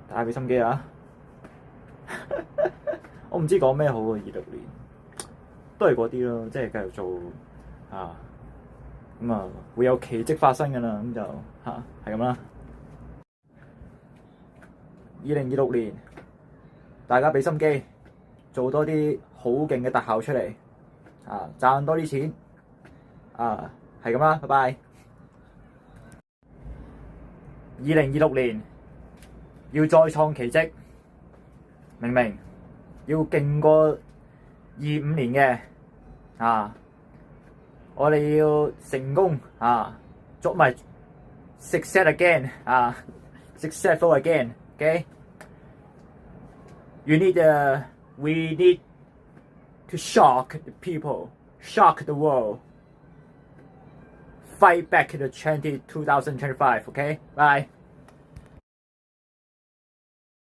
大家俾心機啊！我唔知講咩好啊，26年都係嗰啲咯，即係繼續做啊，咁啊會有奇蹟發生㗎啦，咁就係咁啦。2026年，大家俾心機，做多啲好勁嘅特效出嚟，賺多啲錢，係咁啦，拜拜。2026年要再創奇蹟，明明要勁過25年嘅，我哋要成功做埋 success again successful again，OK？We need to shock the people, shock the world, fight back the 2025. Okay, bye.